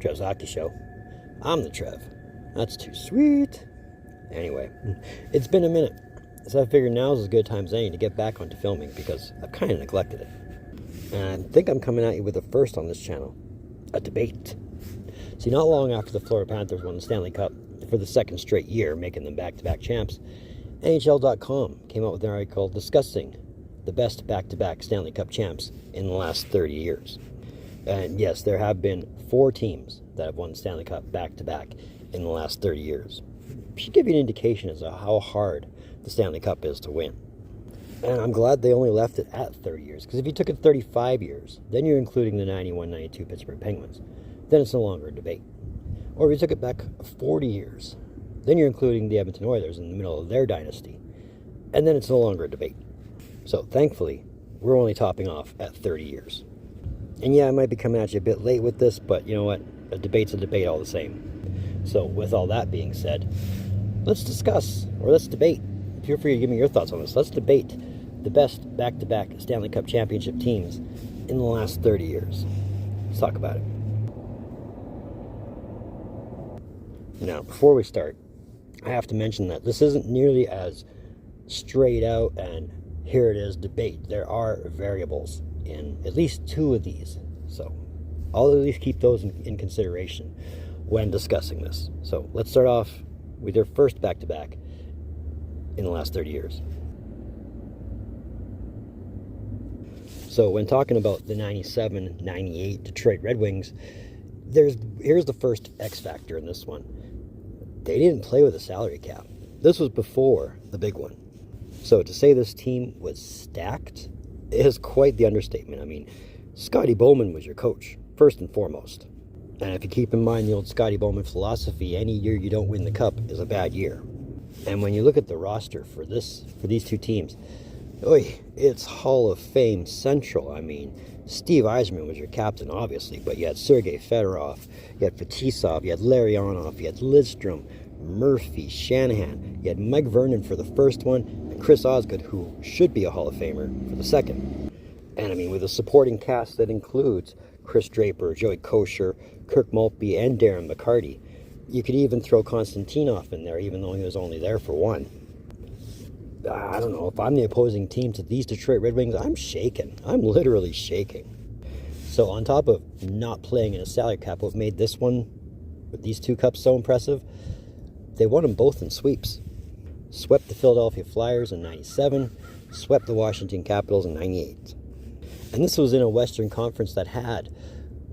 Trev's Hockey Show. I'm the Trev. That's too sweet. Anyway, it's been a minute, so I figured now's as good time as any to get back onto filming because I've kind of neglected it. And I think I'm coming at you with a first on this channel, a debate. See, not long after the Florida Panthers won the Stanley Cup for the second straight year, making them back-to-back champs, NHL.com came out with an article discussing the best back-to-back Stanley Cup champs in the last 30 years. And yes, there have been 4 teams that have won Stanley Cup back-to-back in the last 30 years. Should give you an indication as to how hard the Stanley Cup is to win. And I'm glad they only left it at 30 years, because if you took it 35 years, then you're including the 91-92 Pittsburgh Penguins, then it's no longer a debate. Or if you took it back 40 years, then you're including the Edmonton Oilers in the middle of their dynasty, and then it's no longer a debate. So thankfully, we're only topping off at 30 years. And yeah, I might be coming at you a bit late with this, but you know what? A debate's a debate all the same. So with all that being said, let's discuss, or let's debate. Feel free to give me your thoughts on this. Let's debate the best back-to-back Stanley Cup championship teams in the last 30 years. Let's talk about it. Now, before we start, I have to mention that this isn't nearly as straight out and here it is debate. There are variables in at least 2 of these. So I'll at least keep those in consideration when discussing this. So let's start off with your first back-to-back in the last 30 years. So when talking about the 97-98 Detroit Red Wings, here's the first X factor in this one. They didn't play with a salary cap. This was before the big one. So to say this team was stacked is quite the understatement. I mean, Scotty Bowman was your coach, first and foremost. And if you keep in mind the old Scotty Bowman philosophy, any year you don't win the cup is a bad year. And when you look at the roster for these 2 teams, it's Hall of Fame central. I mean, Steve Yzerman was your captain, obviously, but you had Sergei Fedorov, you had Fetisov, you had Larionov, you had Lidstrom, Murphy, Shanahan, you had Mike Vernon for the first one, and Chris Osgood, who should be a Hall of Famer, for the second. And I mean, with a supporting cast that includes Chris Draper, Joey Kosher, Kirk Maltby, and Darren McCarty, you could even throw Konstantinov in there, even though he was only there for 1. I don't know, if I'm the opposing team to these Detroit Red Wings, I'm shaking. I'm literally shaking. So on top of not playing in a salary cap, what made this one, with these 2 cups so impressive, they won them both in sweeps. Swept the Philadelphia Flyers in 97, swept the Washington Capitals in 98. And this was in a Western Conference that had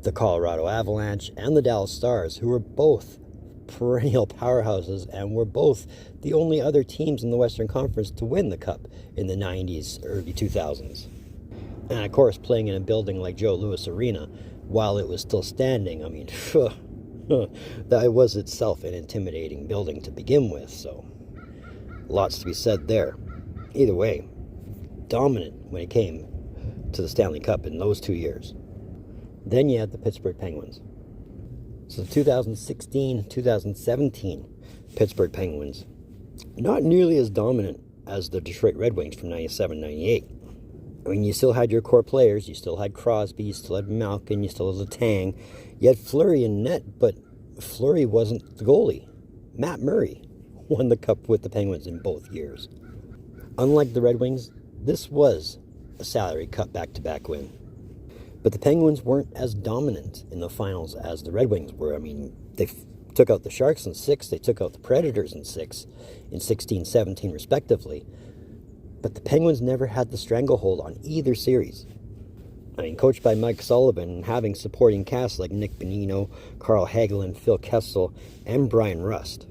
the Colorado Avalanche and the Dallas Stars, who were both perennial powerhouses and were both the only other teams in the Western Conference to win the Cup in the 90s, early 2000s. And of course, playing in a building like Joe Louis Arena, while it was still standing, I mean, that was itself an intimidating building to begin with, so lots to be said there. Either way, dominant when it came to the Stanley Cup in those 2 years. Then you had the Pittsburgh Penguins. So the 2016-2017 Pittsburgh Penguins, not nearly as dominant as the Detroit Red Wings from 97-98. I mean, you still had your core players. You still had Crosby, you still had Malkin, you still had Letang. You had Fleury in net, but Fleury wasn't the goalie. Matt Murray won the Cup with the Penguins in both years. Unlike the Red Wings, this was a salary Cup back-to-back win. But the Penguins weren't as dominant in the finals as the Red Wings were. I mean, they took out the Sharks in 6, they took out the Predators in 6, in 16-17 respectively. But the Penguins never had the stranglehold on either series. I mean, coached by Mike Sullivan and having supporting casts like Nick Bonino, Carl Hagelin, Phil Kessel, and Brian Rust.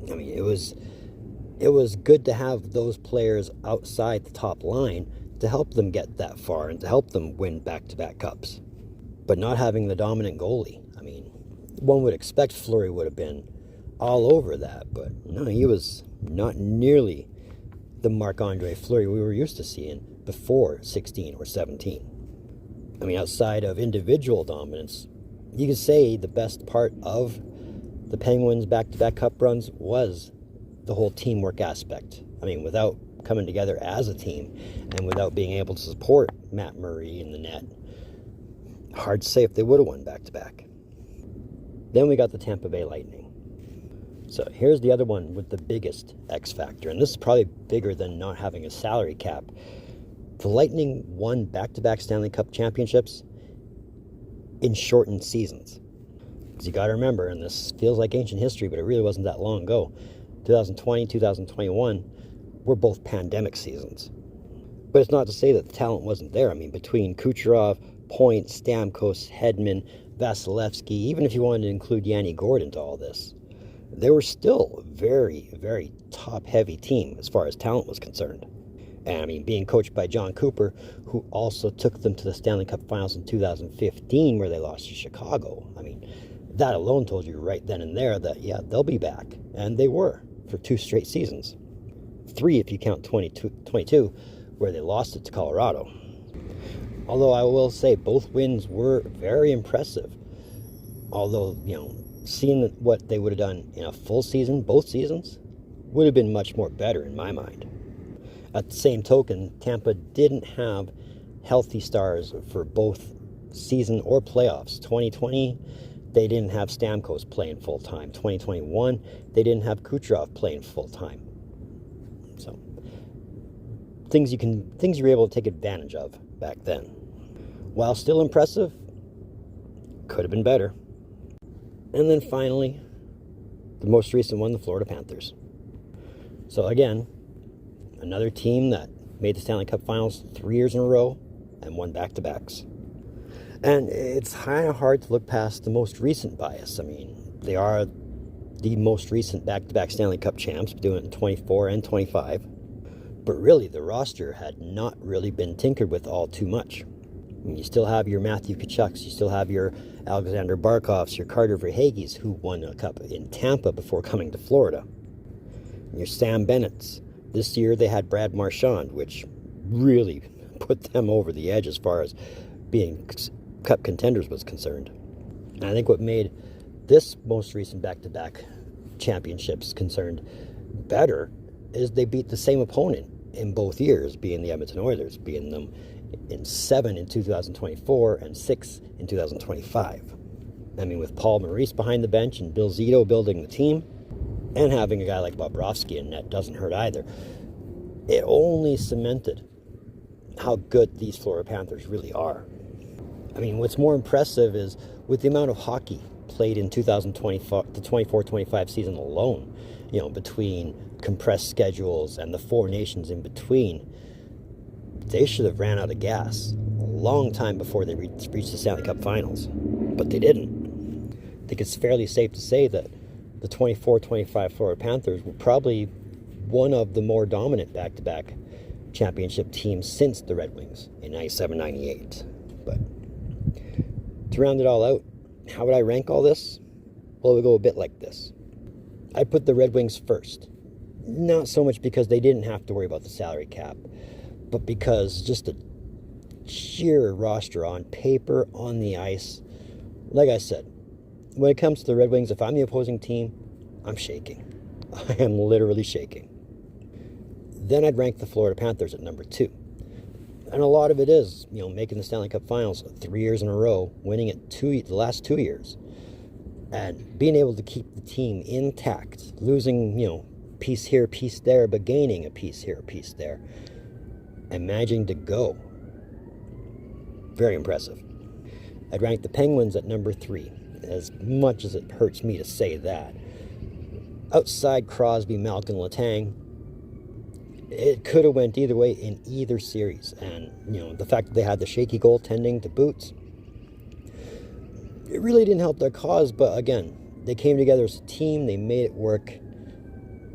I mean, it was good to have those players outside the top line to help them get that far and to help them win back-to-back cups. But not having the dominant goalie, I mean, one would expect Fleury would have been all over that, but no, he was not nearly the Marc-Andre Fleury we were used to seeing before 16 or 17. I mean, outside of individual dominance, you could say the best part of the Penguins' back-to-back cup runs was the whole teamwork aspect. I mean, without coming together as a team and without being able to support Matt Murray in the net, hard to say if they would have won back-to-back. Then we got the Tampa Bay Lightning. So here's the other one with the biggest X factor, and this is probably bigger than not having a salary cap. The Lightning won back-to-back Stanley Cup championships in shortened seasons. Because you got to remember, and this feels like ancient history, but it really wasn't that long ago, 2020, 2021 were both pandemic seasons. But it's not to say that the talent wasn't there. I mean, between Kucherov, Point, Stamkos, Hedman, Vasilevsky, even if you wanted to include Yanni Gordon to all this, they were still a very, very top-heavy team as far as talent was concerned. And I mean, being coached by John Cooper, who also took them to the Stanley Cup Finals in 2015, where they lost to Chicago. I mean, that alone told you right then and there that, yeah, they'll be back. And they were for 2 straight seasons. 3 if you count 22, where they lost it to Colorado. Although I will say both wins were very impressive. Although, seeing what they would have done in a full season, both seasons, would have been much more better in my mind. At the same token, Tampa didn't have healthy stars for both season or playoffs. 2020, they didn't have Stamkos playing full-time. 2021, they didn't have Kucherov playing full-time. So, things you were able to take advantage of back then. While still impressive, could have been better. And then finally, the most recent one, the Florida Panthers. So again, another team that made the Stanley Cup Finals 3 years in a row and won back-to-backs. And it's kind of hard to look past the most recent bias. I mean, they are the most recent back-to-back Stanley Cup champs, doing it in 24 and 25. But really, the roster had not really been tinkered with all too much. I mean, you still have your Matthew Tkachuks, you still have your Alexander Barkovs, your Carter Verhaeghes, who won a cup in Tampa before coming to Florida. And your Sam Bennett's. This year they had Brad Marchand, which really put them over the edge as far as being cup contenders was concerned. And I think what made this most recent back-to-back championships concerned better is they beat the same opponent in both years, being the Edmonton Oilers, beating them in 7 in 2024 and 6 in 2025. I mean, with Paul Maurice behind the bench and Bill Zito building the team, and having a guy like Bobrovsky in net doesn't hurt either. It only cemented how good these Florida Panthers really are. I mean, what's more impressive is with the amount of hockey played in 2024, the 24-25 season alone, between compressed schedules and the 4 nations in between, they should have ran out of gas a long time before they reached the Stanley Cup Finals. But they didn't. I think it's fairly safe to say that the 24-25 Florida Panthers were probably one of the more dominant back-to-back championship teams since the Red Wings in 97-98. But to round it all out, how would I rank all this? Well, it would go a bit like this. I'd put the Red Wings first. Not so much because they didn't have to worry about the salary cap, but because just a sheer roster on paper, on the ice. Like I said, when it comes to the Red Wings, if I'm the opposing team, I'm shaking. I am literally shaking. Then I'd rank the Florida Panthers at number 2. And a lot of it is, making the Stanley Cup Finals 3 years in a row, winning it the last 2 years, and being able to keep the team intact, losing, piece here, piece there, but gaining a piece here, a piece there, and managing to go. Very impressive. I'd rank the Penguins at number 3, as much as it hurts me to say that. Outside Crosby, Malkin, Letang, it could have went either way in either series. And, the fact that they had the shaky goaltending to boots, it really didn't help their cause. But again, they came together as a team, they made it work,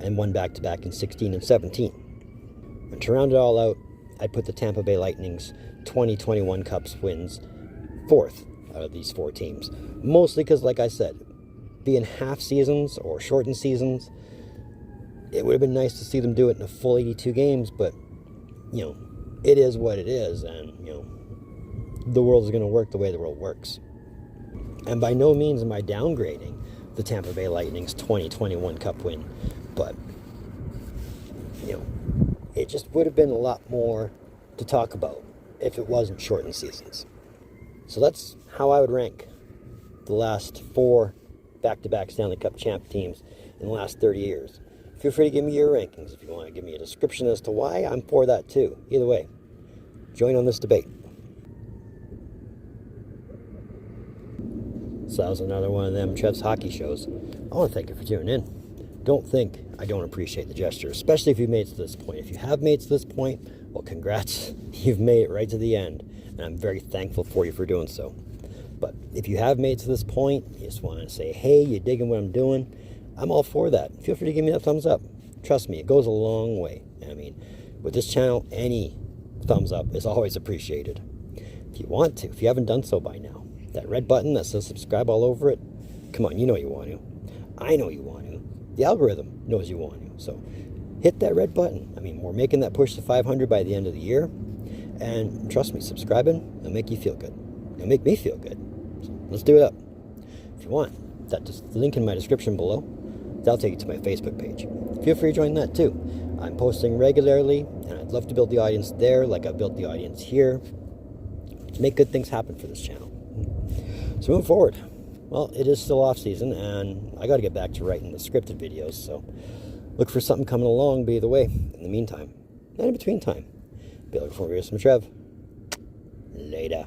and won back-to-back in 16 and 17. And to round it all out, I'd put the Tampa Bay Lightning's 2021 Cups wins 4th out of these 4 teams. Mostly because, like I said, being half seasons or shortened seasons, it would have been nice to see them do it in a full 82 games, but, it is what it is, and, the world is going to work the way the world works. And by no means am I downgrading the Tampa Bay Lightning's 2021 Cup win, but, it just would have been a lot more to talk about if it wasn't shortened seasons. So that's how I would rank the last 4 back-to-back Stanley Cup champ teams in the last 30 years. Feel free to give me your rankings. If you want to give me a description as to why, I'm for that too. Either way, join on this debate. So that was another one of them Trev's hockey shows. I want to thank you for tuning in. Don't think I don't appreciate the gesture, especially if you've made it to this point. If you have made it to this point, well, congrats. You've made it right to the end, and I'm very thankful for you for doing so. But if you have made it to this point, you just want to say, hey, you digging what I'm doing, I'm all for that. Feel free to give me that thumbs up. Trust me, it goes a long way. I mean, with this channel, any thumbs up is always appreciated. If you want to, if you haven't done so by now, that red button that says subscribe all over it, come on, you know you want to. I know you want to. The algorithm knows you want to. So hit that red button. I mean, we're making that push to 500 by the end of the year. And trust me, subscribing will make you feel good. It'll make me feel good. So let's do it up. If you want, that link in my description below, that'll take you to my Facebook page. Feel free to join that too. I'm posting regularly, and I'd love to build the audience there like I've built the audience here to make good things happen for this channel. So moving forward, well, it is still off season, and I got to get back to writing the scripted videos, so look for something coming along by the way. In the meantime, and in between time, be looking for some Trev. Later.